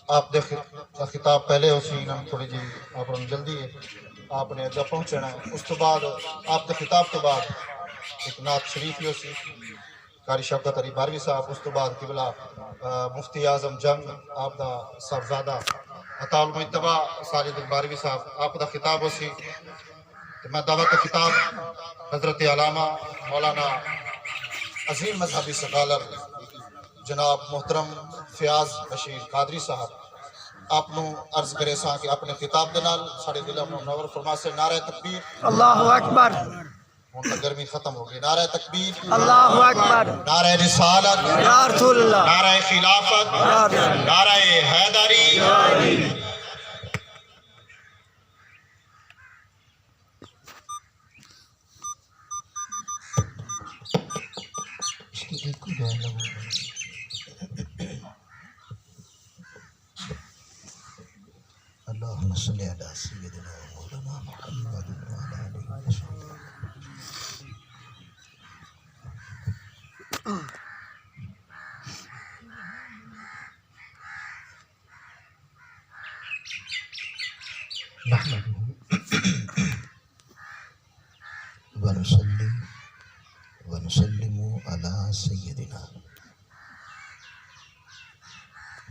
آپ دے خطاب پہلے اسی نام تھوڑی جی آپ نے جلدی ہے آپ نے اجا پہنچنا ہے. اس تو بعد آپ دے خطاب تو بعد ایک نعت شریف ہی اسی قاری شوکت علی باروی صاحب. اس تو بعد قبلہ مفتی اعظم جنگ آپ دا صاحبزادہ عطا المجتبی ساجد باروی صاحب آپ دا خطاب اسی. میں دعوت خطاب حضرت علامہ مولانا عظیم مذہبی سکالر جناب محترم فیاض بشیر قادری صاحب آپ نو عرض کرے ساں کہ اپنے خطاب دے نال ساڑے دلوں نو نور فرما سے نعرہ تکبیر. اللہ اکبر، ہن تک گرمی ختم ہو گئی. نعرہ تکبیر، اللہ اکبر، نعرہ رسالت، یا رسول اللہ، نعرہ خلافت، یا رسول اللہ، نعرہ حیدری. اس کی ایک کو جو ہے نا وہ اللہم صلی علی سیدنا مولانا محمد وعلی آلہ وصحبہ. نحمده ونصلي ونسلم على سيدنا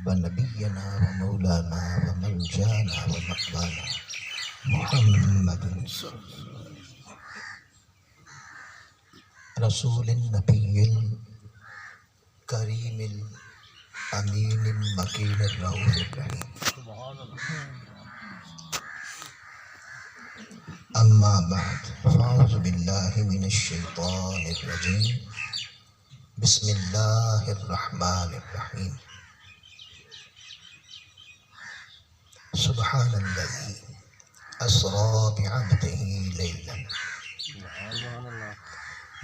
ونبينا ومولانا وملجانا ومقبانا محمد رسول النبي الكريم الأمين المكين الرؤوف الرحيم. أما بعد فأعوذ بالله من الشيطان الرجيم. بسم الله الرحمن الرحيم. سبحان الذي أسرى بعبده ليلا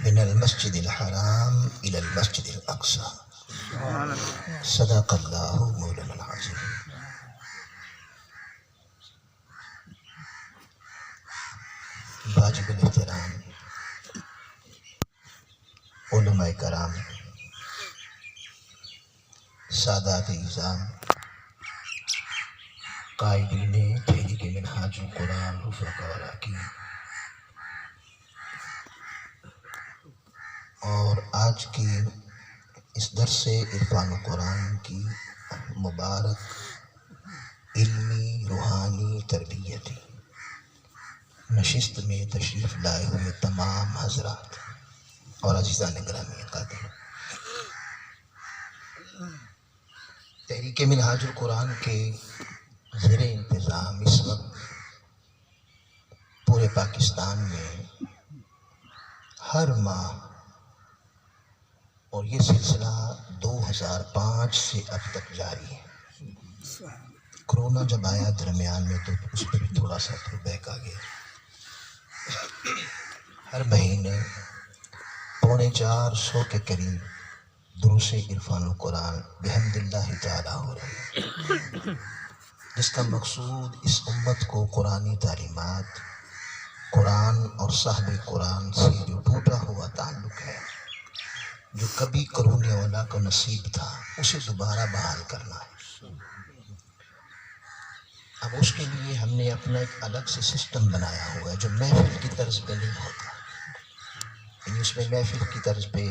من المسجد الحرام إلى المسجد الأقصى. صدق الله مولانا العظيم. واجب الاحترام علماء کرام، سادات اعظام، قائدین تحریک منہاج القرآن رفقا و اراکین، اور آج کی اس درس عرفان قرآن کی مبارک علمی روحانی تربیتی نشست میں تشریف لائے ہوئے تمام حضرات اور عزیزان گرامی قادر، تحریک منہاج القرآن کے زیر انتظام اس وقت پورے پاکستان میں ہر ماہ، اور یہ سلسلہ 2005 سے اب تک جاری ہے. کرونا جب آیا درمیان میں تو اس پہ بھی تھوڑا سا تھرو بیک آ گیا. ہر مہینے 450 کے قریب دروس عرفان القرآن بحمد اللہ تعالی ہو رہے ہیں، جس کا مقصود اس امت کو قرآنی تعلیمات، قرآن اور صاحب قرآن سے جو ٹوٹا ہوا تعلق ہے، جو کبھی قرون اولا کو نصیب تھا، اسے دوبارہ بحال کرنا ہے. اب اس کے لیے ہم نے اپنا ایک الگ سے سسٹم بنایا ہوا ہے جو محفل کی طرز پہ نہیں ہوتا. یعنی اس میں محفل کی طرز پہ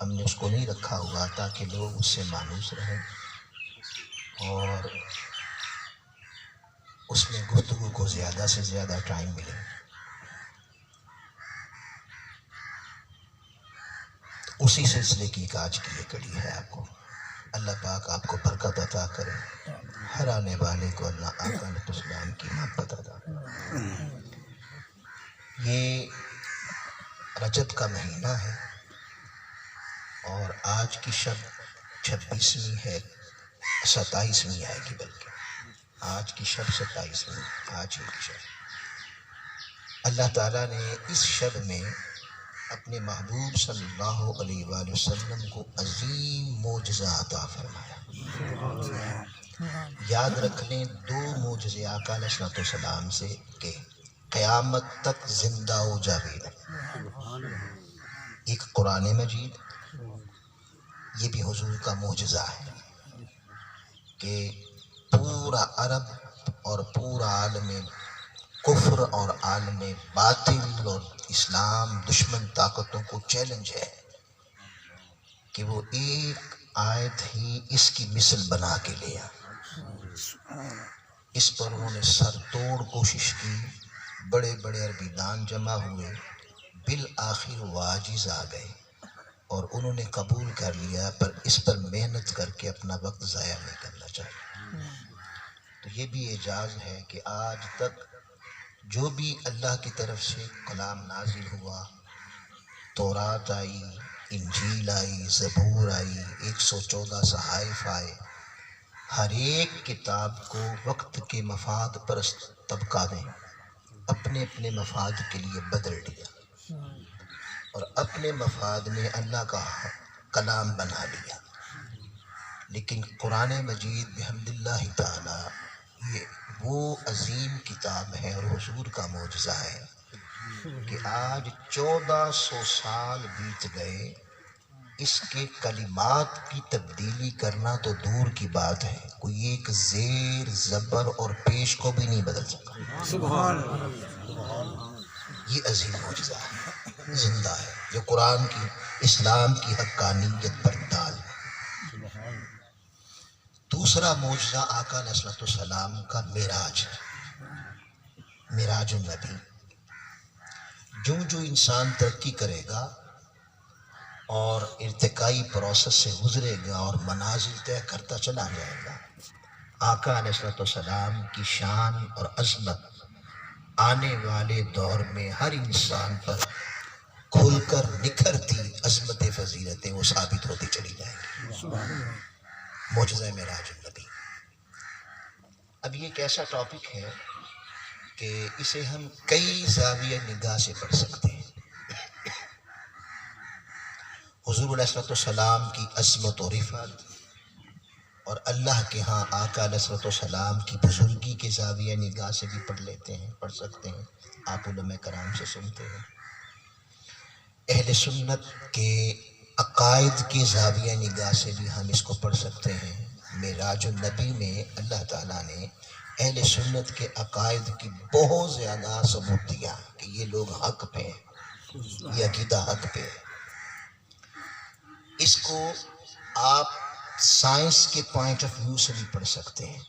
ہم نے اس کو نہیں رکھا ہوا تاکہ لوگ اس سے مانوس رہیں اور اس میں گفتگو کو زیادہ سے زیادہ ٹائم ملے. اسی سلسلے کی ایک آج کی یہ کڑی ہے. آپ کو اللہ پاک آپ کو برکت عطا کرے، ہر آنے والے کو اللہ آقا علیہ السلام کی محبت عطا کرے. یہ رجب کا مہینہ ہے اور آج کی شب 26ویں ہے، 27ویں آئے گی، بلکہ آج کی شب 27ویں، آج ہی کی شب. اللہ تعالیٰ نے اس شب میں اپنے محبوب صلی اللہ علیہ وآلہ وسلم کو عظیم معجزہ عطا فرمایا. یاد رکھ لیں 2 معجزے آقا علیہ السلام سے کہ قیامت تک زندہ و جاوید. ایک قرآن مجید یہ بھی حضور کا معجزہ ہے کہ پورا عرب اور پورا عالم کفر اور عالم باطل اور اسلام دشمن طاقتوں کو چیلنج ہے کہ وہ ایک آیت ہی اس کی مثل بنا کے لیا. اس پر انہوں نے سر توڑ کوشش کی، بڑے بڑے عربی دان جمع ہوئے، بالآخر وہ عاجز آ گئے اور انہوں نے قبول کر لیا، پر اس پر محنت کر کے اپنا وقت ضائع نہیں کرنا چاہیے. تو یہ بھی اعجاز ہے کہ آج تک جو بھی اللہ کی طرف سے کلام نازل ہوا، تورات آئی، انجیل آئی، زبور آئی، 114 صحائف آئے، ہر ایک کتاب کو وقت کے مفاد پرست طبقہ نے اپنے اپنے مفاد کے لیے بدل دیا اور اپنے مفاد میں اللہ کا کلام بنا لیا. لیکن قرآن مجید بحمد اللہ تعالی یہ وہ عظیم کتاب ہے اور حضور کا معجزہ ہے کہ آج 1400 سال بیت گئے، اس کے کلمات کی تبدیلی کرنا تو دور کی بات ہے، کوئی ایک زیر زبر اور پیش کو بھی نہیں بدل سکا. سبحان اللہ. یہ عظیم معجزہ ہے، زندہ ہے، جو قرآن کی اسلام کی حقانیت پر ڈال ہے. دوسرا معجزہ آقا علیہ الصلوۃ والسلام کا معراج ہے، معراج النبی. جو جو انسان ترقی کرے گا اور ارتقائی پروسیس سے گزرے گا اور منازل طے کرتا چلا جائے گا، آقا علیہ الصلوۃ والسلام کی شان اور عظمت آنے والے دور میں ہر انسان پر کھل کر نکھرتی عظمت فضیلتیں وہ ثابت ہوتی چلی جائیں گی. معجزہ معراج النبی. اب یہ ایک ایسا ٹاپک ہے کہ اسے ہم کئی زاویہ نگاہ سے پڑھ سکتے ہیں. حضور علیہ الصلوۃ والسلام کی عظمت و رفعت اور اللہ کے ہاں آقا علیہ الصلوۃ والسلام کی بزرگی کے زاویہ نگاہ سے بھی پڑھ لیتے ہیں، پڑھ سکتے ہیں. آپ علماء کرام سے سنتے ہیں. اہل سنت کے عقائد کے زاویہ نگاہ سے بھی ہم اس کو پڑھ سکتے ہیں. معراج النبی میں اللہ تعالیٰ نے اہل سنت کے عقائد کی بہت زیادہ ثبوت دیا کہ یہ لوگ حق پہ ہیں، یہ عقیدہ حق پہ ہے. اس کو آپ سائنس کے پوائنٹ آف ویو سے بھی پڑھ سکتے ہیں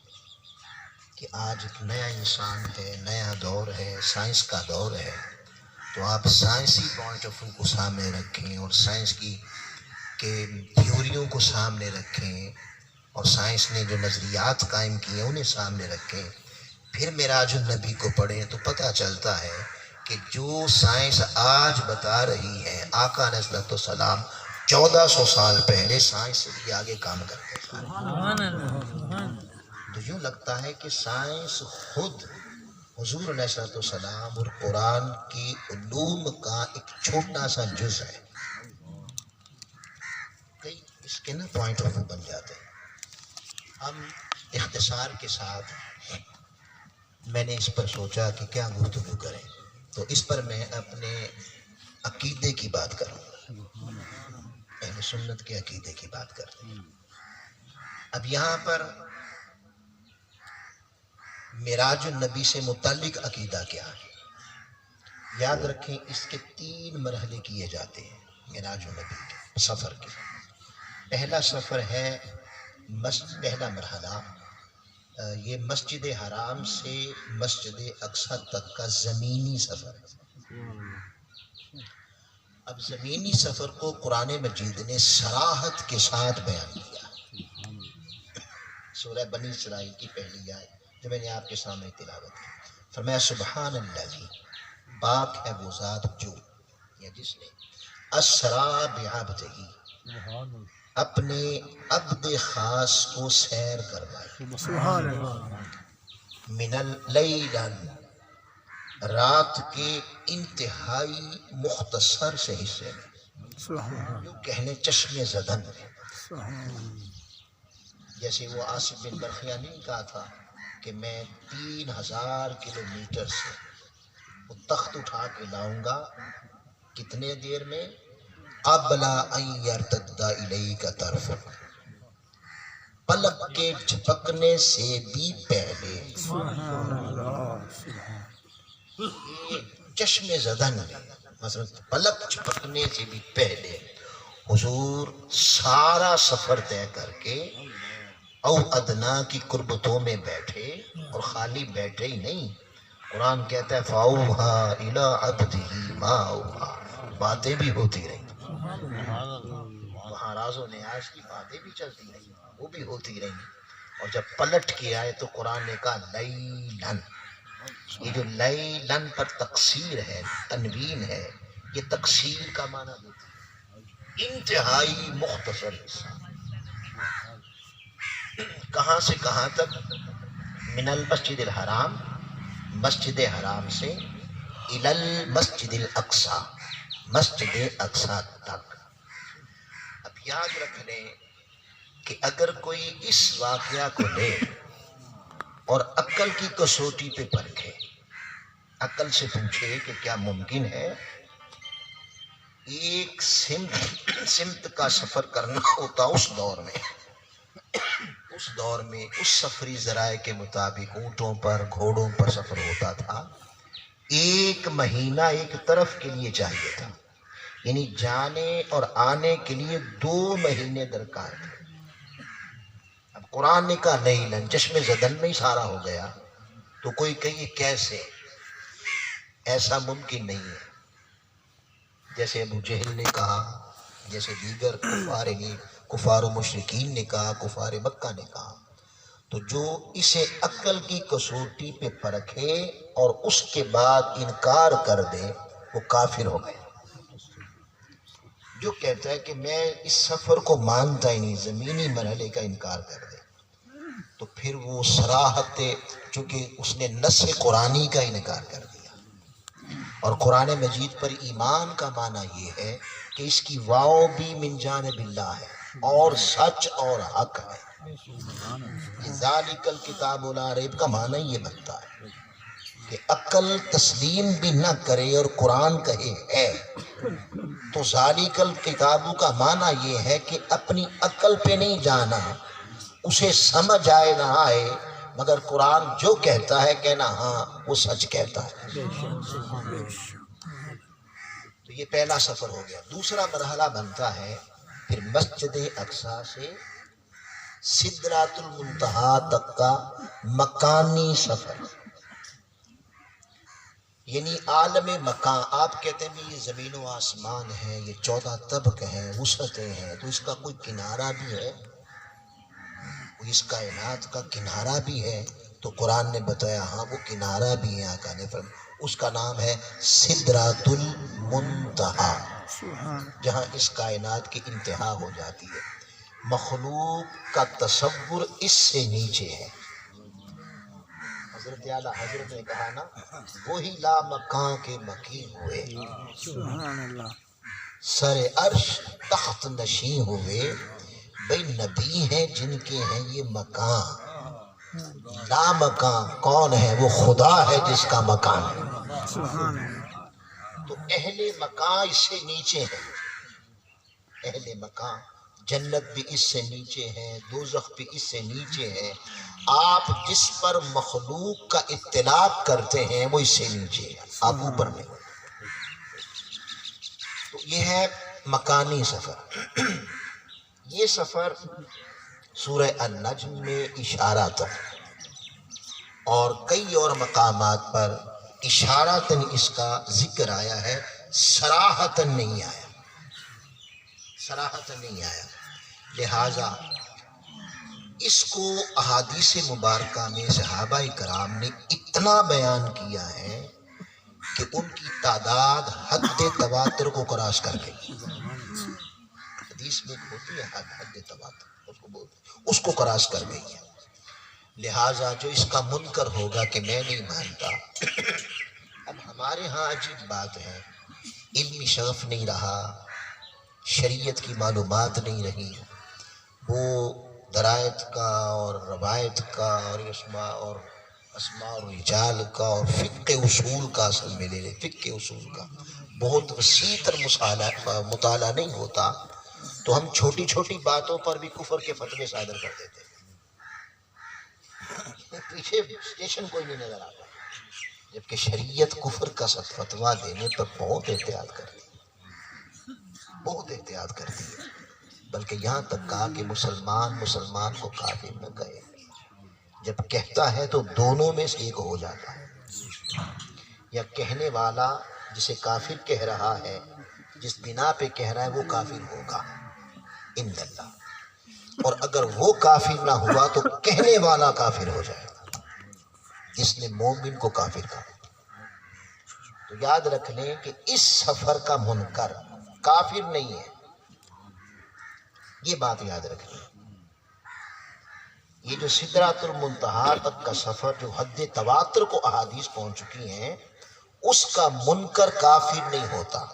کہ آج ایک نیا انسان ہے، نیا دور ہے، سائنس کا دور ہے، تو آپ سائنسی پوائنٹ آف ویو کو سامنے رکھیں اور سائنس کی کے تھیوریوں کو سامنے رکھیں اور سائنس نے جو نظریات قائم کیے انہیں سامنے رکھیں. پھر معراج النبی کو پڑھیں تو پتہ چلتا ہے کہ جو سائنس آج بتا رہی ہے، آقا علیہ الصلوۃ والسلام 1400 سال پہلے سائنس سے بھی آگے کام کرتے تھے. تو یوں لگتا ہے کہ سائنس خود حضور علیہ الصلوۃ والسلام اور قرآن کی علوم کا ایک چھوٹا سا جز ہے. کئی اس کے نا پوائنٹ آف ویو بن جاتے ہیں. ہم اختصار کے ساتھ میں نے اس پر سوچا کہ کیا گفتگو کریں، تو اس پر میں اپنے عقیدے کی بات کروں، اہل سنت کے عقیدے کی بات کرتے ہیں. اب یہاں پر معراج النبی سے متعلق عقیدہ کیا ہے؟ یاد رکھیں اس کے 3 مرحلے کیے جاتے ہیں معراج النبی کے سفر کے. پہلا سفر ہے پہلا مرحلہ یہ مسجد حرام سے مسجد اقصی تک کا زمینی سفر ہے. اب زمینی سفر کو قرآن مجید نے صراحت کے ساتھ بیان کیا. سورہ بنی اسرائیل کی پہلی آیت جو میں نے آپ کے سامنے تلاوت کی، فرمایا سبحان اللہ، پاک ہے وہ ذات جو یا جس نے اسرا بعبدہ، اپنے عبد خاص کو سیر کروائی، سبحان اللہ. من اللیل، رات کے انتہائی مختصر سے حصے میں، سبحان جو کہنے چشم زدن میں، اللہ. جیسے وہ آصف بن برخیہ نے کہا تھا کہ میں 3000 کلومیٹر سے وہ تخت اٹھا کے لاؤں گا، کتنے دیر میں؟ قبل ان یرتد الیک طرفک، پلک کے جھپکنے سے بھی پہلے. یہ چشم زدن مثلا پلک جھپکنے سے بھی پہلے حضور سارا سفر طے کر کے او ادنا کی قربتوں میں بیٹھے، اور خالی بیٹھے ہی نہیں، قرآن کہتا ہے فَأَوْحَىٰ إِلَىٰ عَبْدِهِ مَا أَوْحَىٰ، باتیں بھی ہوتی رہیں، وہاں راز و نیاز کی باتیں بھی چلتی رہیں، وہ بھی ہوتی رہیں. اور جب پلٹ کے آئے تو قرآن نے کہا لیلن. یہ جو لیلن پر تقصیر ہے، تنوین ہے، یہ تقصیر کا معنی دیتی ہے، انتہائی مختصر حصہ. کہاں سے کہاں تک؟ من المسجد الحرام، مسجد حرام سے، الی المسجد الاقصی، مسجد اقصی تک. اب یاد رکھ لیں کہ اگر کوئی اس واقعہ کو لے اور عقل کی کسوٹی پہ پرکھے، عقل سے پوچھے کہ کیا ممکن ہے ایک سمت کا سفر کرنا ہوتا اس دور میں اس سفری ذرائع کے مطابق اونٹوں پر گھوڑوں پر سفر ہوتا تھا، 1 مہینہ ایک طرف کے لیے چاہیے تھا، یعنی جانے اور آنے کے لیے 2 مہینے درکار تھے. اب قرآن نے کہا لیلن، چشم زدن میں ہی سارا ہو گیا، تو کوئی کہیے کیسے؟ ایسا ممکن نہیں ہے. جیسے ابو جہل نے کہا، جیسے دیگر کفار و مشرکین نے کہا، کفار مکہ نے کہا. تو جو اسے عقل کی کسوٹی پہ پرکھے اور اس کے بعد انکار کر دے وہ کافر ہو گئے. جو کہتا ہے کہ میں اس سفر کو مانتا ہی نہیں، زمینی مرحلے کا انکار کر دے، تو پھر وہ صراحت، چونکہ اس نے نص قرآنی کا انکار کر دیا. اور قرآن مجید پر ایمان کا معنی یہ ہے کہ اس کی واو بھی من جانب اللہ ہے، اور سچ اور حق ہے. ذالک الکتاب لا ریب کا معنی یہ بنتا ہے کہ عقل تسلیم بھی نہ کرے اور قرآن کہے ہے، تو ذالک الکتاب کا معنی یہ ہے کہ اپنی عقل پہ نہیں جانا، اسے سمجھ آئے نہ آئے، مگر قرآن جو کہتا ہے کہنا ہاں وہ سچ کہتا ہے. تو یہ پہلا سفر ہو گیا. دوسرا مرحلہ بنتا ہے پھر مسجد اقصی سے سدرۃ المنتہا تک کا مکانی سفر، یعنی عالم مکان. آپ کہتے ہیں بھی یہ زمین و آسمان ہے، یہ 14 طبق ہیں، وسعتیں ہیں، تو اس کا کوئی کنارہ بھی ہے، اس کائنات کا کنارہ بھی ہے. تو قرآن نے بتایا ہاں وہ کنارہ بھی ہے. آقا نے فرمایا اس کا نام ہے سدرۃ المنتہا، جہاں اس کائنات کی انتہا ہو جاتی ہے. مخلوق کا تصور اس سے نیچے ہے. حضرت اعلیٰ حضرت نے کہا نا وہی لا مکان کے مکین ہوئے، سر عرش تخت نشین ہوئے. بھئی نبی ہیں جن کے ہیں یہ مکان، لا مکان کون ہے؟ وہ خدا ہے جس کا مکان ہے. تو اہل مکان اس سے نیچے ہے. اہل مکان جنت بھی اس سے نیچے ہے، دوزخ بھی اس سے نیچے ہے. آپ جس پر مخلوق کا اطلاق کرتے ہیں وہ اس سے نیچے ہے، آپ اوپر نہیں. تو یہ ہے مکانی سفر. یہ سفر سورہ النجم میں اشاراتاً اور کئی اور مقامات پر اشاراتاً اس کا ذکر آیا ہے، صراحتاً نہیں آیا، صراحتاً نہیں آیا. لہٰذا اس کو احادیث مبارکہ میں صحابہ کرام نے اتنا بیان کیا ہے کہ ان کی تعداد حد تواتر کو کراس کر گئی. حدیث میں ہوتی ہے حد تواتر، اس کو بولتے ہیں، اس کو کراس کر گئی ہے. لہٰذا جو اس کا منکر ہوگا کہ میں نہیں مانتا. اب ہمارے ہاں عجیب بات ہے، علمی شغف نہیں رہا، شریعت کی معلومات نہیں رہی، وہ درایت کا اور روایت کا اور اسماء اور رجال کا اور فقہ اصول کا اصل میں لے لے، فقہ اصول کا بہت وسیع تر مطالعہ نہیں ہوتا تو ہم چھوٹی چھوٹی باتوں پر بھی کفر کے فتوے صادر کر دیتے ہیں. پیچھے اسٹیشن کوئی نہیں نظر آتا، جبکہ شریعت کفر کا فتویٰ دینے پر بہت احتیاط کرتی ہے، بہت احتیاط کرتی ہے. بلکہ یہاں تک کہا کہ مسلمان کو کافر نہ کہے. جب کہتا ہے تو دونوں میں سے ایک ہو جاتا ہے. یا کہنے والا جسے کافر کہہ رہا ہے، جس بنا پہ کہہ رہا ہے وہ کافر ہوگا ان اللہ، اور اگر وہ کافر نہ ہوا تو کہنے والا کافر ہو جائے گا جس نے مومن کو کافر کہا. تو یاد رکھ لیں کہ اس سفر کا منکر کافر نہیں ہے، یہ بات یاد رکھ لیں. یہ جو سدرات المنتہا تک کا سفر جو حد تواتر کو احادیث پہنچ چکی ہیں، اس کا منکر کافر نہیں ہوتا.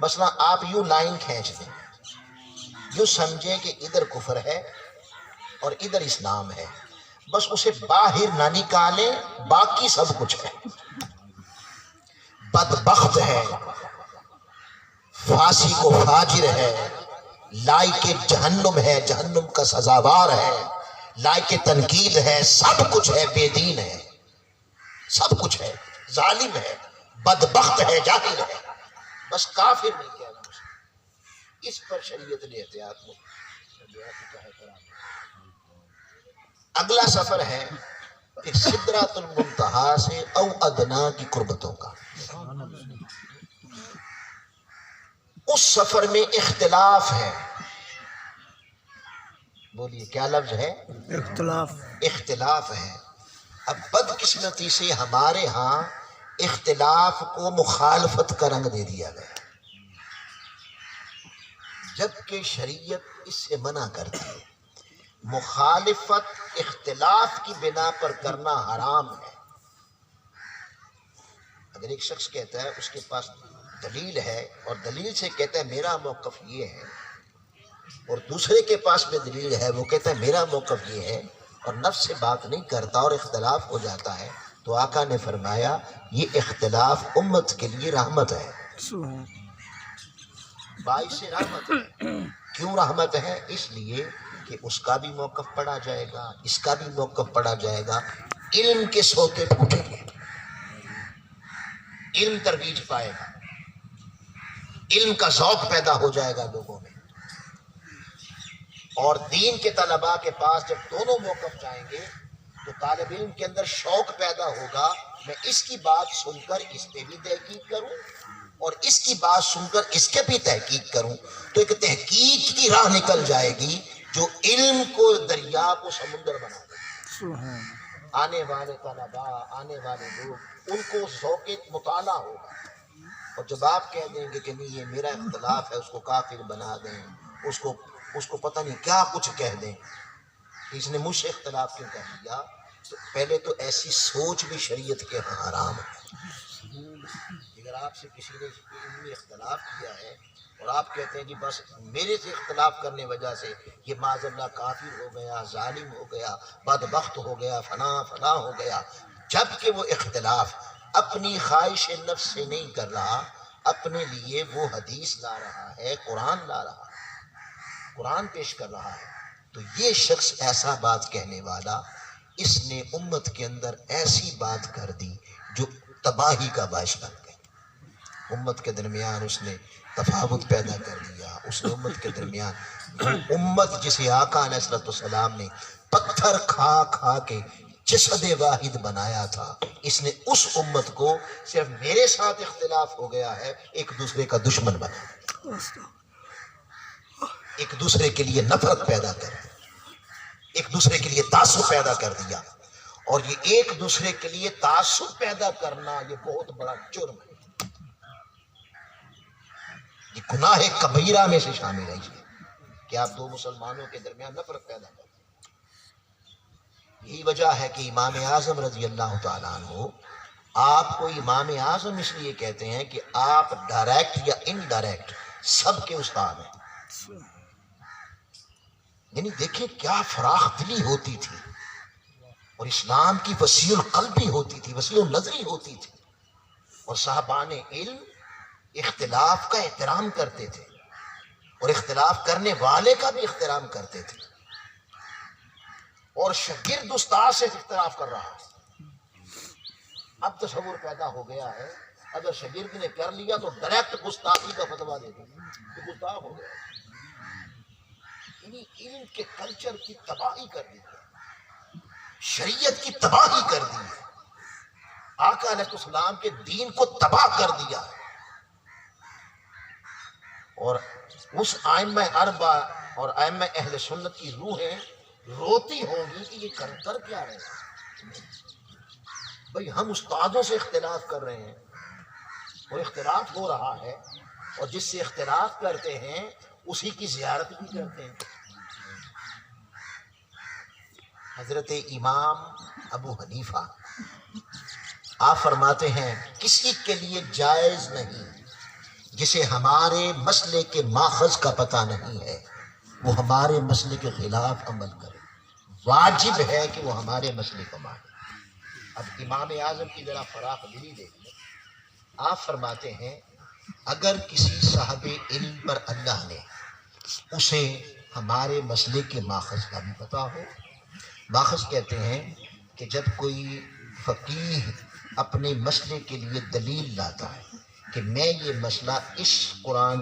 مثلا آپ یوں لائن کھینچ دیں، یوں سمجھیں کہ ادھر کفر ہے اور ادھر اسلام ہے، بس اسے باہر نہ نکالیں، باقی سب کچھ ہے. بدبخت ہے، فاسق و فاجر ہے، لائق جہنم ہے، جہنم کا سزاوار ہے، لائق تنقید ہے، سب کچھ ہے، بے دین ہے، سب کچھ ہے، ظالم ہے، بدبخت ہے، جاہل ہے، بس کافر نہیں کہنا اسے. اس پر شریعت نے احتیاط نہیں. اگلا سفر ہے پھر سدرات المنتہا سے او ادنا کی قربتوں کا. اس سفر میں اختلاف ہے. بولیے کیا لفظ ہے؟ اختلاف ہے. اب بدقسمتی سے ہمارے ہاں اختلاف کو مخالفت کا رنگ دے دیا گیا، جبکہ شریعت اس سے منع کرتی ہے. مخالفت اختلاف کی بنا پر کرنا حرام ہے. اگر ایک شخص کہتا ہے اس کے پاس دلیل ہے اور دلیل سے کہتا ہے میرا موقف یہ ہے، اور دوسرے کے پاس بھی دلیل ہے وہ کہتا ہے میرا موقف یہ ہے، اور نفس سے بات نہیں کرتا اور اختلاف ہو جاتا ہے، تو آقا نے فرمایا یہ اختلاف امت کے لیے رحمت ہے، باعث رحمت ہے. کیوں رحمت ہے؟ اس لیے کہ اس کا بھی موقف پڑھا جائے گا، اس کا بھی موقف پڑھا جائے گا، علم کے سوتے پھوٹیں گے، علم ترویج پائے گا، علم کا ذوق پیدا ہو جائے گا لوگوں میں. اور دین کے طلباء کے پاس جب دونوں موقف جائیں گے تو طالب علم کے اندر شوق پیدا ہوگا، میں اس کی بات سن کر اس پہ بھی تحقیق کروں اور اس کی بات سن کر اس کے بھی تحقیق کروں. تو ایک تحقیق کی راہ نکل جائے گی جو علم کو دریا کو سمندر بنا دے. آنے والے طلباء، آنے والے لوگ، ان کو ذوق مطالعہ ہوگا. اور جب آپ کہہ دیں گے کہ نہیں یہ میرا اختلاف ہے، اس کو کافر بنا دیں، اس کو پتہ نہیں کیا کچھ کہہ دیں کہ اس نے مجھ سے اختلاف کیوں کہہ دیا، تو پہلے تو ایسی سوچ بھی شریعت کے حرام ہے. اگر آپ سے کسی نے علمی اختلاف کیا ہے اور آپ کہتے ہیں کہ بس میرے سے اختلاف کرنے وجہ سے یہ معاذ اللہ کافر ہو گیا، ظالم ہو گیا، بدبخت ہو گیا، فلاں ہو گیا، جبکہ وہ اختلاف اپنی خواہش نفس سے نہیں کر رہا، اپنے لیے وہ حدیث لا رہا ہے، قرآن لا رہا ہے، قرآن پیش کر رہا ہے، تو یہ شخص ایسا بات کہنے والا، اس نے امت کے اندر ایسی بات کر دی جو تباہی کا باعث بن گئی. امت کے درمیان اس نے تفاوت پیدا کر دیا. اس نے امت کے درمیان وہ امت جسے آقا علیہ السلام نے پتھر کھا کھا کے جسد واحد بنایا تھا، اس نے اس امت کو صرف میرے ساتھ اختلاف ہو گیا ہے ایک دوسرے کا دشمن بنا، ایک دوسرے کے لیے نفرت پیدا کر دی، ایک دوسرے کے لیے تعصب پیدا کر دیا. اور یہ ایک دوسرے کے لیے تعصب پیدا کرنا یہ بہت بڑا جرم ہے، یہ گناہ کبیرہ میں سے شامل ہے کہ آپ دو مسلمانوں کے درمیان نفرت پیدا کریں. یہی وجہ ہے کہ امام اعظم رضی اللہ تعالیٰ عنہ آپ کو امام اعظم اس لیے کہتے ہیں کہ آپ ڈائریکٹ یا انڈائریکٹ سب کے استاد ہیں. یعنی دیکھیں کیا فراخ دلی ہوتی تھی، اور اسلام کی وسیع القلبی ہوتی تھی، وسیع النظری ہوتی تھی، اور صاحبان علم اختلاف کا احترام کرتے تھے اور اختلاف کرنے والے کا بھی احترام کرتے تھے. اور شاگرد استاد سے اختلاف کر رہا ہے. اب تصور پیدا ہو گیا ہے اگر شاگرد نے کر لیا تو ڈائریکٹ گستاخی کا فتویٰ دے دیں کہ گستاخ ہو گیا. یعنی علم کے کلچر کی تباہی کر دی ہے, شریعت کی تباہی کر دی ہے, آقا علیہ السلام کے دین کو تباہ کر دیا. اور اس ائمہ اربعہ اور ائمہ اہل سنت کی روحیں روتی ہوں گی کہ یہ کر کیا رہے ہیں. بھئی ہم استادوں سے اختلاف کر رہے ہیں اور اختلاف ہو رہا ہے, اور جس سے اختلاف کرتے ہیں اسی کی زیارت بھی کرتے ہیں. حضرت امام ابو حنیفہ آپ فرماتے ہیں کسی کے لیے جائز نہیں جسے ہمارے مسئلے کے ماخذ کا پتہ نہیں ہے وہ ہمارے مسئلے کے خلاف عمل کرے. واجب ہے کہ وہ ہمارے مسئلے کو مانے. اب امام اعظم کی ذرا فراخ دلی دیکھیں. آپ فرماتے ہیں اگر کسی صاحب علم پر اللہ نے اسے ہمارے مسئلے کے ماخذ کا بھی پتہ ہو. ماخذ کہتے ہیں کہ جب کوئی فقیہ اپنے مسئلے کے لیے دلیل لاتا ہے کہ میں یہ مسئلہ اس قرآن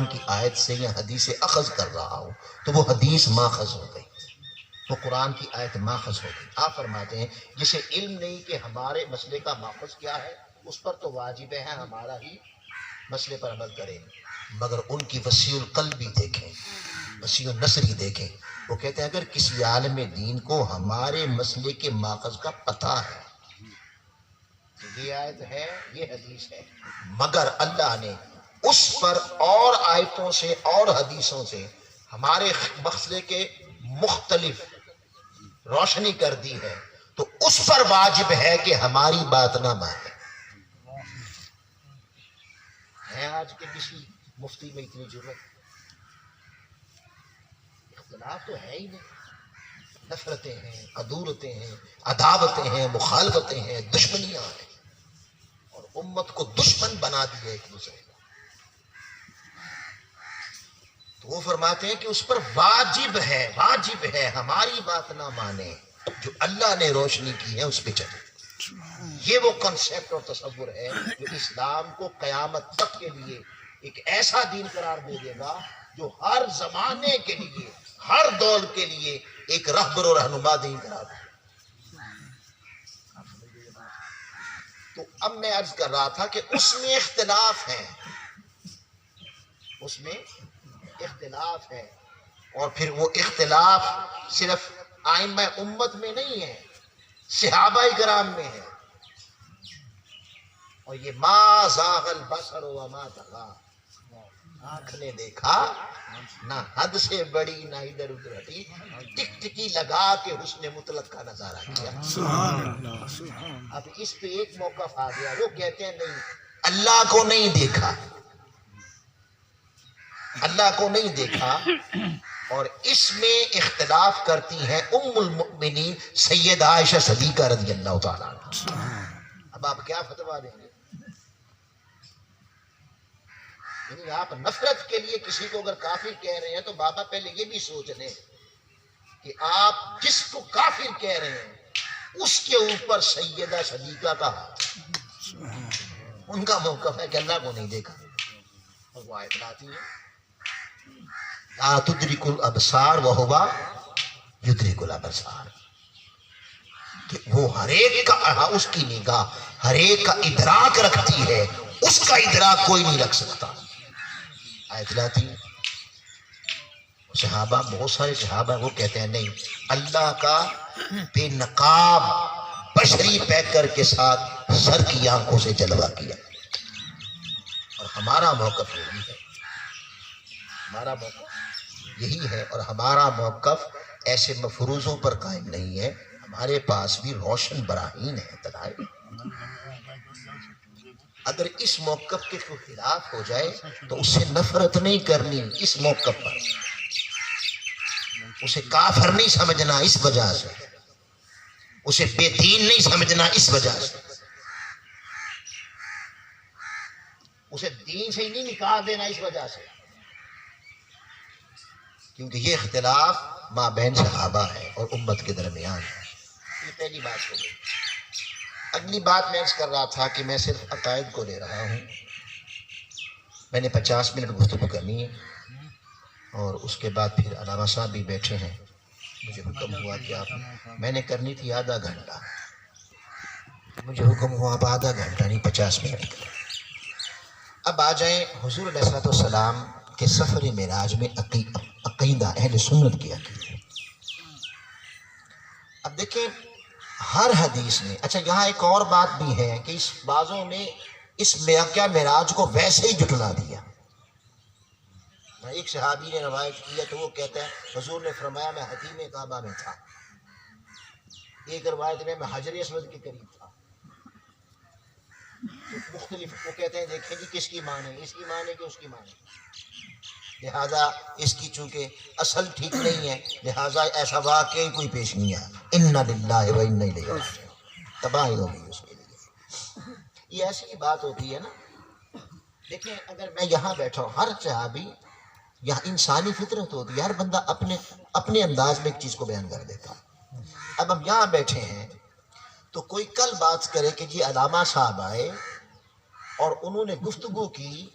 کی آیت سے یا حدیث سے اخذ کر رہا ہوں تو وہ حدیث ماخذ ہو گئی, وہ قرآن کی آیت ماخذ ہو گئی. آپ فرماتے ہیں جسے علم نہیں کہ ہمارے مسئلے کا ماخذ کیا ہے اس پر تو واجب ہے ہمارا ہی مسئلے پر عمل کریں. مگر ان کی وسیع القلبی دیکھیں, وسیع النصری دیکھیں. وہ کہتے ہیں اگر کسی عالم دین کو ہمارے مسئلے کے ماخذ کا پتہ ہے کہ یہ آیت ہے یہ حدیث ہے, مگر اللہ نے اس پر اور آیتوں سے اور حدیثوں سے ہمارے مسئلے کے مختلف روشنی کر دی ہے تو اس پر واجب ہے کہ ہماری بات نہ مانے. ہے آج کے کسی مفتی میں اتنی ضرورت؟ اختلاف تو ہے ہی نہیں. نفرتیں ہیں, عدولتیں ہیں, عداوتیں ہیں, مخالفتیں ہیں, دشمنیاں ہیں, اور امت کو دشمن بنا دیا ایک دوسرے کا. تو وہ فرماتے ہیں کہ اس پر واجب ہے ہماری بات نہ مانے, جو اللہ نے روشنی کی ہے اس پہ چلے. یہ وہ کنسیپٹ اور تصور ہے جو اسلام کو قیامت تک کے لیے ایک ایسا دین قرار دے دے گا جو ہر زمانے کے لیے ہر دور کے لیے ایک رہبر و رہنما دین قرار دے. تو اب میں عرض کر رہا تھا کہ اس میں اختلاف ہے, اس میں اختلاف ہے, اور پھر وہ اختلاف صرف ائمہ امت میں نہیں ہے, صحابہ کرام میں ہے. اور یہ ما زاغ البصر وما طغى, آنکھ نے دیکھا نہ حد سے بڑی نہ ادھر ادھر ہٹی, ٹک ٹکی لگا کے حسن مطلق کا نظارہ کیا. اب اس پہ ایک موقف آ گیا, وہ کہتے ہیں نہیں اللہ کو نہیں دیکھا, اللہ کو نہیں دیکھا, اور اس میں اختلاف کرتی ہیں ام المؤمنین سیدہ عائشہ صدیقہ رضی اللہ تعالیٰ عنہا. اب آپ کیا فتویٰ دیں گے؟ یعنی آپ نفرت کے لیے کسی کو اگر کافر کہہ رہے ہیں تو بابا پہلے یہ بھی سوچ لیں کہ آپ جس کو کافر کہہ رہے ہیں اس کے اوپر سیدہ صدیقہ کا ہاتھ, ان کا موقف ہے کہ اللہ کو نہیں دیکھا. اور وہ آیت لاتی ہے لا تدرک الابصار وہو یدرک الابصار, کہ وہ ہر ایک کا, اس کی نگاہ ہر ایک کا ادراک رکھتی ہے, اس کا ادراک کوئی نہیں رکھ سکتا. آیت لاتی ہے. صحابہ, بہت سارے صحابہ وہ کہتے ہیں نہیں, اللہ کا بے نقاب بشری پیکر کے ساتھ سر کی آنکھوں سے جلوہ کیا. اور ہمارا موقف یہی ہے, ہمارا موقف یہی ہے, اور ہمارا موقف ایسے مفروضوں پر قائم نہیں ہے. ہمارے پاس بھی روشن براہین ہے, دلائل. اگر اس موقف کے خلاف ہو جائے تو اسے نفرت نہیں کرنی اس موقف پر, اسے کافر نہیں سمجھنا اس وجہ سے, اسے بے دین نہیں سمجھنا اس وجہ سے. اسے دین سے ہی نہیں نکال دینا اس وجہ سے، کیونکہ یہ اختلاف ماں بہن صحابہ ہے اور امت کے درمیان ہے۔ یہ پہلی بات ہو گئی۔ اگلی بات میں عرض کر رہا تھا کہ میں صرف عقائد کو لے رہا ہوں، میں نے 50 منٹ گفتگو کرنی ہے، اور اس کے بعد پھر علامہ صاحب بھی بیٹھے ہیں، مجھے حکم ہوا کہ آپ، میں نے کرنی تھی آدھا گھنٹہ، مجھے حکم ہوا آپ آدھا گھنٹہ نہیں 50 منٹ کریں۔ اب آ جائیں حضور علیہ الصلوۃ والسلام کے سفر معراج میں عقیدہ اہل سنت کی عقیدہ۔ اب دیکھیں ہر حدیث میں، اچھا یہاں ایک اور بات بھی ہے کہ اس بعضوں نے اس مکہ معراج کو ویسے ہی جھٹلا دیا۔ ایک صحابی نے روایت کی ہے تو وہ کہتا ہے حضور نے فرمایا میں حتیم کعبہ میں تھا، ایک روایت میں حجر اسود کے قریب تھا، مختلف وہ کہتے ہیں دیکھیں جی کس کی مانے، اس کی مانے کہ اس کی مانے، لہذا اس کی چونکہ اصل ٹھیک نہیں ہے لہذا ایسا واقعی کوئی پیش نہیں آیا، انا للہ و انا الیہ راجعون، تباہی ہوگی اس کے لیے۔ یہ ایسی بات ہوتی ہے نا، دیکھیں اگر میں یہاں بیٹھا ہوں، ہر صحابی، یہاں انسانی فطرت ہوتی ہے، ہر بندہ اپنے انداز میں ایک چیز کو بیان کر دیتا ہے۔ اب ہم یہاں بیٹھے ہیں تو کوئی کل بات کرے کہ جی علامہ صاحب آئے اور انہوں نے گفتگو کی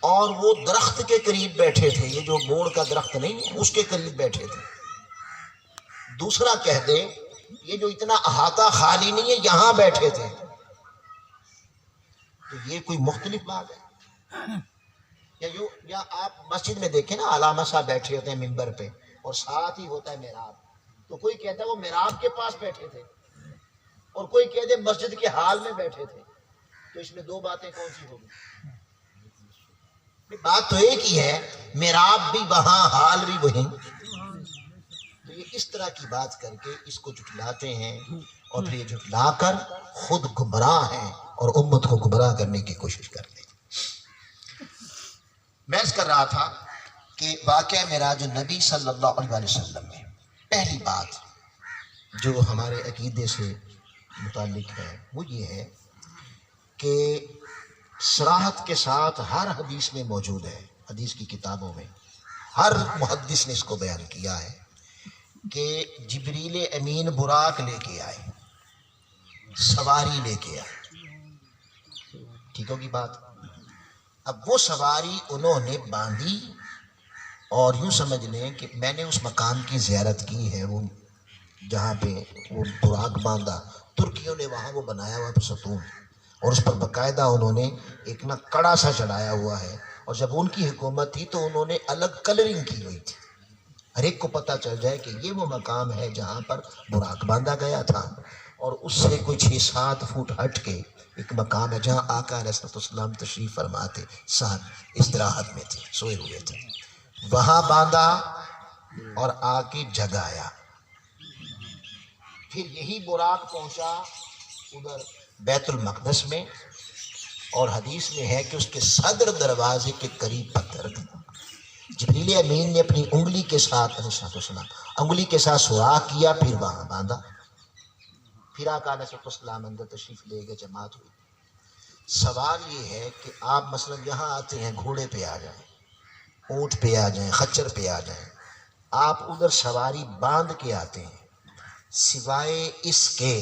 اور وہ درخت کے قریب بیٹھے تھے، یہ جو موڑ کا درخت نہیں ہے اس کے قریب بیٹھے تھے، دوسرا کہہ دے یہ جو اتنا احاطہ خالی نہیں ہے یہاں بیٹھے تھے، تو یہ کوئی مختلف بات ہے؟ یا آپ مسجد میں دیکھیں نا علامہ صاحب بیٹھے ہوتے ہیں ممبر پہ اور ساتھ ہی ہوتا ہے محراب، تو کوئی کہتا ہے وہ محراب کے پاس بیٹھے تھے اور کوئی کہتے ہیں مسجد کے حال میں بیٹھے تھے، تو اس میں دو باتیں کون سی ہوگی؟ بات تو ایک ہی ہے، محراب بھی وہاں حال بھی وہیں، تو یہ اس طرح کی بات کر کے اس کو جھٹلاتے ہیں اور پھر یہ جھٹلا کر خود گمراہ ہیں اور امت کو گمراہ کرنے کی کوشش کرتے ہیں۔ میں اس کر رہا تھا کہ واقعہ معراج النبی صلی اللہ علیہ وسلم میں پہلی بات جو ہمارے عقیدے سے متعلق ہے وہ یہ ہے کہ صراحت کے ساتھ ہر حدیث میں موجود ہے، حدیث کی کتابوں میں ہر محدث نے اس کو بیان کیا ہے کہ جبریل امین براق لے کے آئے، سواری لے کے آئے، ٹھیک ہوگی بات؟ اب وہ سواری انہوں نے باندھی اور یوں سمجھ لیں کہ میں نے اس مقام کی زیارت کی ہے، وہ جہاں پہ وہ براق باندھا، ترکیوں نے وہاں وہ بنایا ہوا ستون اور اس پر باقاعدہ انہوں نے ایک نا کڑا سا چڑھایا ہوا ہے، اور جب ان کی حکومت تھی تو انہوں نے الگ کلرنگ کی ہوئی تھی، ہر ایک کو پتہ چل جائے کہ یہ وہ مقام ہے جہاں پر براق باندھا گیا تھا، اور اس سے کوئی 6-7 فٹ ہٹ کے ایک مقام ہے جہاں آقا علیہ السلام تشریف فرما تھے، صاحب استراحت میں تھے، سوئے ہوئے تھے، وہاں باندھا اور آ کے جگایا، پھر یہی براق پہنچا ادھر بیت المقدس میں، اور حدیث میں ہے کہ اس کے صدر دروازے کے قریب پتھر تھا، جبریل امین نے اپنی انگلی کے ساتھ انگلی کے ساتھ سوراخ کیا، پھر وہاں باندھا، پھر آقا علیہ السلام اندر تشریف لے گئے، جماعت ہوئی۔ سوال یہ ہے کہ آپ مثلا یہاں آتے ہیں گھوڑے پہ آ جائیں، اونٹ پہ آ جائیں، خچر پہ آ جائیں، آپ ادھر سواری باندھ کے آتے ہیں، سوائے اس کے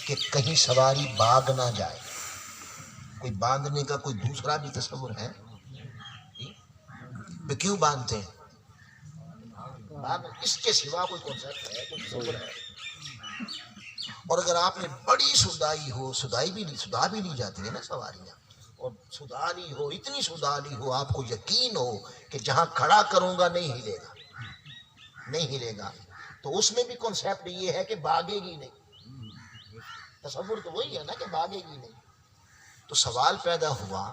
کہ کہیں سواری بھاگ نہ جائے، کوئی باندھنے کا کوئی دوسرا بھی تصور ہے؟ کیوں باندھتے ہیں؟ اس کے سوا کوئی کنسپٹ ہے، کوئی تصور ہے؟ اور اگر آپ نے بڑی سدائی ہو، سدا بھی لی جاتی ہے نا سواریاں، اور سدا لی ہو، اتنی سدا لی ہو آپ کو یقین ہو کہ جہاں کھڑا کروں گا نہیں ہلے گا، تو اس میں بھی کنسپٹ یہ ہے کہ بھاگے گی نہیں، تصور تو وہی ہے نا کہ بھاگے گی نہیں۔ تو سوال پیدا ہوا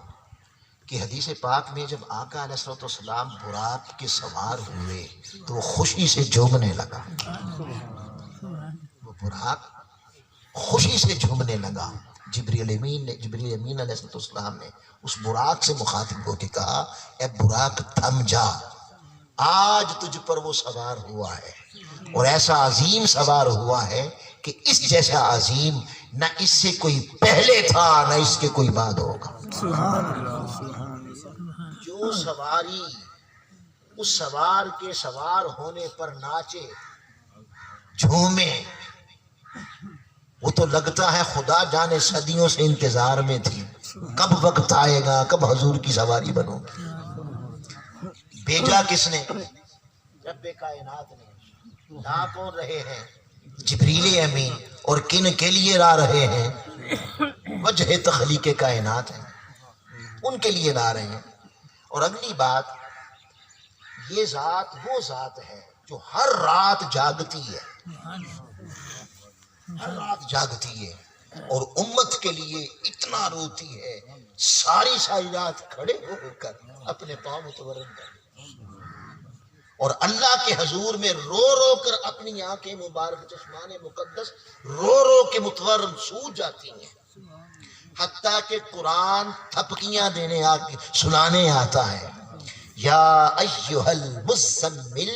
کہ حدیث پاک میں جب آقا علیہ السلام براق کے سوار ہوئے تو وہ خوشی سے جھومنے لگا، وہ براق خوشی سے جھومنے لگا، جبریل امین علیہ السلام نے اس براق سے مخاطب ہو کے کہا اے براق تھم جا، آج تجھ پر وہ سوار ہوا ہے اور ایسا عظیم سوار ہوا ہے کہ اس جیسا عظیم نہ اس سے کوئی پہلے تھا نہ اس کے کوئی بعد ہوگا۔ سبحان اللہ سبحان اللہ جو سواری اس سوار کے سوار ہونے پر ناچے جھومے، وہ تو لگتا ہے خدا جانے صدیوں سے انتظار میں تھی، کب وقت آئے گا، کب حضور کی سواری بنو گی۔ بھیجا کس نے؟ رب کائنات نے۔ لا کون رہے ہیں؟ جبریل امین۔ اور کن کے لیے لا رہے ہیں؟ وجہ تخلیق کائنات ہے، ان کے لیے لا رہے ہیں۔ اور اگلی بات، یہ ذات وہ ذات ہے جو ہر رات جاگتی ہے، ہر رات جاگتی ہے اور امت کے لیے اتنا روتی ہے، ساری ساری رات کھڑے ہو کر اپنے پاؤں متورم کر، اور اللہ کے حضور میں رو رو کر اپنی آنکھیں مبارک چشمان مقدس رو رو کے متورم سوج جاتی ہیں، حتیٰ کہ قرآن تھپکیاں دینے سنانے آتا ہے، یا ایھا المزمل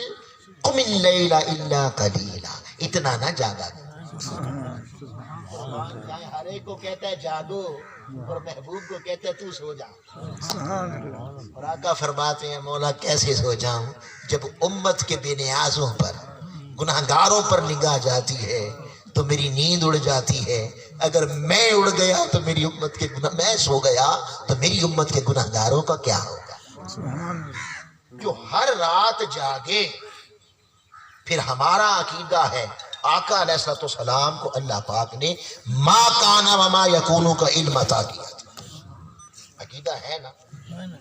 قم اللیل الا قلیلا، اتنا نہ جاگا۔ ہر ایک کو کہتا ہے جاگو اور محبوب کو کہتا ہے تو سو جا۔ سبحان اللہ اور آقا فرماتے ہیں مولا کیسے سو جاؤں جب امت کے بے نیازوں پر، گناہگاروں پر نگاہ جاتی ہے تو میری نیند اڑ جاتی ہے، اگر میں اڑ گیا تو میری امت کے گناہ، میں سو گیا تو میری امت کے گناہگاروں کا کیا ہوگا۔ سبحان اللہ جو ہر رات جاگے، پھر ہمارا عقیدہ ہے آقا علیہ السلام کو اللہ پاک نے ما کانا وما یکونو کا علم عطا کیا تھا، عقیدہ ہے نا؟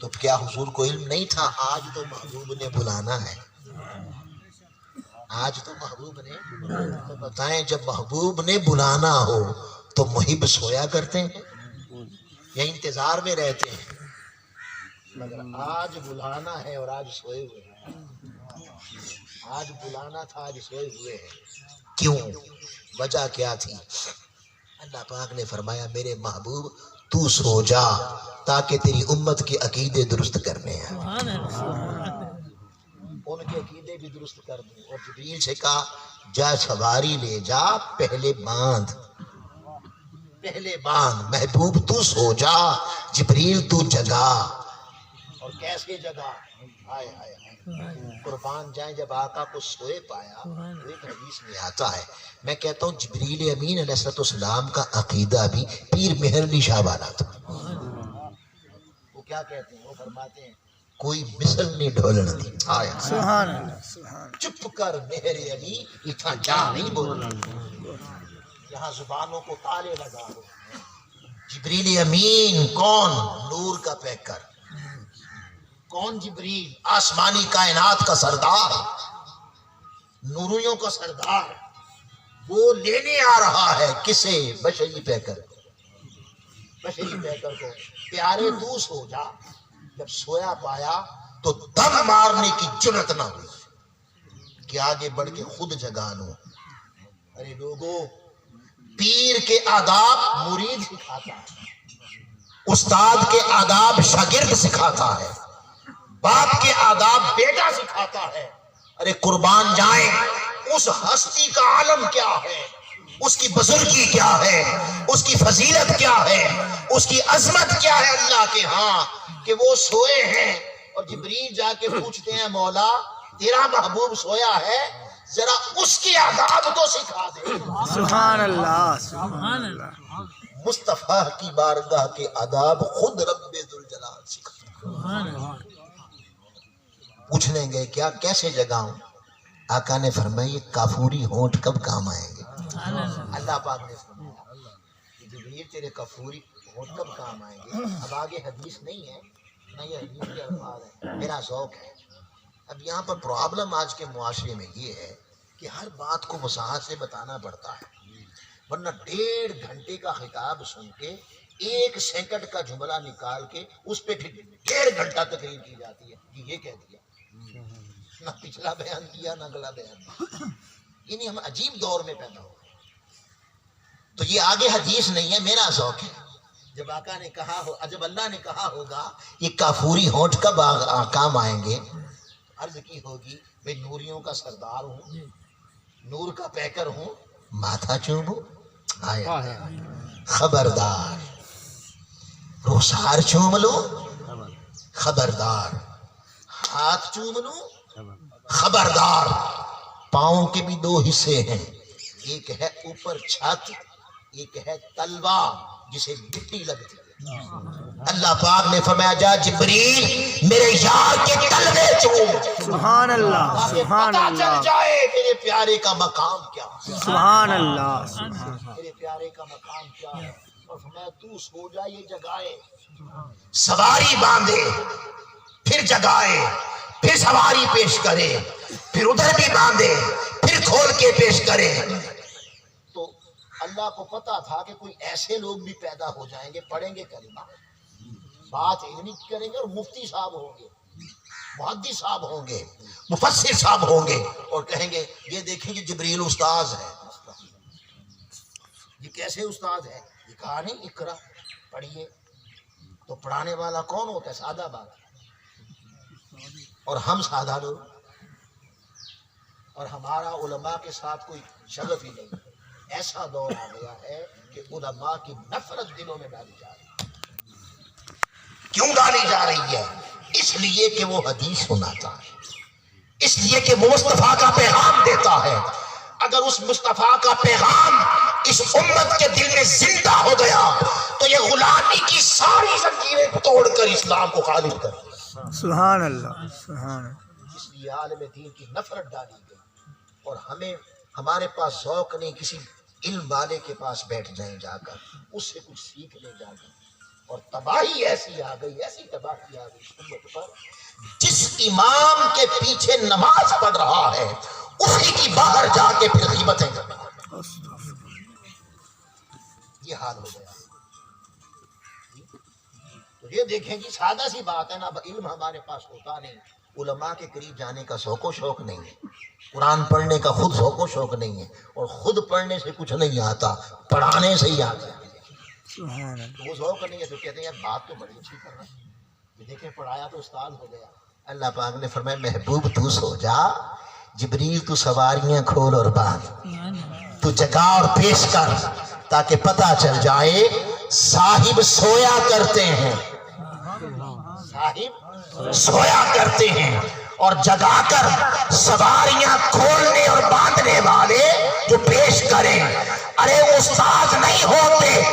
تو کیا حضور کو علم نہیں تھا؟ آج تو محبوب نے بلانا ہے، آج تو محبوب نے، تو بتائیں جب محبوب نے بلانا ہو تو محب سویا کرتے ہیں یا انتظار میں رہتے ہیں؟ مگر آج بلانا ہے اور آج سوئے ہوئے ہیں، آج بلانا تھا آج سوئے ہوئے ہیں۔ کیوں؟ وجہ کیا تھی؟ اللہ پاک نے فرمایا میرے محبوب تو سو جا تاکہ تیری امت کے عقیدے درست کرنے ہیں، ان کے عقیدے بھی درست کر دوں۔ اور جبریل سے کہا جا سواری لے جا، پہلے باندھ، پہلے باندھ، محبوب تو سو جا، جبریل تو جگا۔ اور کیسے جگا؟ ہائے ہائے ہائے، قربان جائیں جب آقا کو سوئے پایا تو ایک حدیث میں آتا ہے، میں کہتا ہوں جبریل امین علیہ السلام کا عقیدہ بھی پیر مہر علی شاہ والا تھا۔ وہ کیا کہتے ہیں؟ وہ فرماتے ہیں کوئی مثل نہیں ڈھولن دی، آیا سبحان اللہ سبحان چپ کر مہر علی اتنا جا نہیں بولنا، یہاں زبانوں کو تالے لگا ہو۔ جبریل امین کون؟ نور کا پیکر۔ کون جبریل؟ آسمانی کائنات کا سردار، نوریوں کا سردار، وہ لینے آ رہا ہے کسے؟ بشری پیکر، بشری پیکر کو، پیارے تو سو جا۔ جب سویا پایا تو دم مارنے کی جرت نہ ہوئی کہ آگے بڑھ کے خود جگا لوں۔ ارے لوگوں، پیر کے آداب مرید سکھاتا ہے، استاد کے آداب شاگرد سکھاتا ہے، باپ کے آداب بیٹا سکھاتا ہے۔ ارے قربان جائیں، اس ہستی کا عالم کیا ہے، اس کی بزرگی کیا ہے، اس کی فضیلت کیا ہے، اس کی عظمت کیا ہے اللہ کے ہاں، کہ وہ سوئے ہیں اور جبریل جا کے پوچھتے ہیں مولا تیرا محبوب سویا ہے، ذرا اس کے آداب تو سکھا دے۔ سبحان اللہ سبحان اللہ مصطفیٰ کی بارگاہ کے آداب خود رب ذوالجلال سکھاتا۔ پوچھنے گئے کیا کیسے جگاؤں؟ آقا نے فرمایا یہ کافوری ہونٹ کب کام آئیں گے؟ اللہ پاک نے فرمایا کہ جبریل تیرے کافوری ہونٹ کب کام آئیں گے؟ اب آگے حدیث نہیں ہے نہ یہ حدیث کے الفاظ ہیں، میرا ذوق ہے۔ اب یہاں پر پرابلم آج کے معاشرے میں یہ ہے کہ ہر بات کو وضاحت سے بتانا پڑتا ہے، ورنہ 1.5 گھنٹے کا خطاب سن کے 1 سیکنڈ کا جملہ نکال کے اس پہ پھر 1.5 گھنٹہ تقریر کی جاتی ہے کہ یہ کہہ دیا، نہ پچھلا بیان کیا نہ اگلا بیان کیا۔ یعنی ہم عجیب دور میں پیدا ہو گئے۔ تو یہ آگے حدیث نہیں ہے، میرا ذوق ہے۔ جب آقا نے کہا ہو، جب اللہ نے کہا ہوگا یہ کافوری ہونٹ کب کام آئیں گے، عرض کی ہوگی میں نوریوں کا سردار ہوں، نور کا پیکر ہوں، ماتھا چومو، خبردار، رخسار چوم لو خبردار، ہاتھ چوم لو خبردار۔ پاؤں کے بھی دو حصے ہیں، ایک ہے اوپر چھت، ایک ہے تلوا جسے مٹی لگتی ہے۔ اللہ پاک نے فرمایا جا جبریل میرے یار کے تلوے چوم، سبحان اللہ، تاکہ سبحان پتہ چل اللہ، جائے میرے پیارے کا مقام کیا ہے، سبحان اللہ، میرے پیارے کا مقام کیا ہے۔ اور فرمایا تو سو جا یہ جگائے، سواری باندھے پھر جگائے، پھر سواری پیش کرے، پھر ادھر بھی باندھے پھر کھول کے پیش کرے۔ تو اللہ کو پتا تھا کہ کوئی ایسے لوگ بھی پیدا ہو جائیں گے، پڑھیں گے کلمہ، بات علمی کریں گے، اور مفتی صاحب ہوں گے، محدث صاحب ہوں گے، مفسر صاحب ہوں گے، اور کہیں گے یہ دیکھیں کہ جبریل استاذ ہے۔ یہ کیسے استاذ ہے؟ یہ کہا نہیں اقرا پڑھیے، تو پڑھانے والا کون ہوتا ہے؟ سادہ بات، اور ہم سادہ لوگ، اور ہمارا علماء کے ساتھ کوئی شغف ہی نہیں۔ ایسا دور آ گیا ہے کہ علماء کی نفرت دلوں میں ڈالی جا رہی ہے۔ کیوں ڈالی جا رہی ہے؟ اس لیے کہ وہ حدیث سناتا ہے، اس لیے کہ وہ مصطفیٰ کا پیغام دیتا ہے۔ اگر اس مصطفیٰ کا پیغام اس امت کے دل میں زندہ ہو گیا تو یہ غلامی کی ساری زنجیریں توڑ کر اسلام کو غالب کر دے۔ سبحان اللہ، سبحان اللہ، اس لیے عالم دین کی نفرت ڈالی گئی، اور ہمارے پاس ذوق نہیں، کسی علم والے کے پاس بیٹھ جائیں جا کر، اس سے کچھ سیکھ لیں جا کر، اور تباہی ایسی آ گئی، ایسی تباہی آ گئی اس امت پر، جس امام کے پیچھے نماز پڑھ رہا ہے اسی کی باہر جا کے پھر غیبتیں کرنا، یہ حال ہو گیا۔ تو یہ دیکھیں جی سادہ سی بات ہے نا، علم ہمارے پاس ہوتا نہیں، علماء کے قریب جانے کا ذوق و شوق نہیں ہے، قرآن پڑھنے کا خود ذوق و شوق نہیں ہے، اور خود پڑھنے سے کچھ نہیں آتا، پڑھانے سے ہی آتا ہے۔ سبحان اللہ، تو وہ ذوق نہیں ہے تو کہتے ہیں یار بات تو بڑی اچھی کر رہا ہے، یہ دیکھیں پڑھایا تو استاد ہو گیا۔ اللہ پاک نے فرمایا محبوب تو سو جا، جبریل تو سواریاں کھول اور باندھ، تو جگا اور پیش کر، تاکہ پتہ چل جائے صاحب سویا کرتے ہیں، صاحب سویا کرتے ہیں، اور جگا کر سواریاں کھولنے اور باندھنے والے جو پیش کریں۔ ارے استاد نہیں ہوتے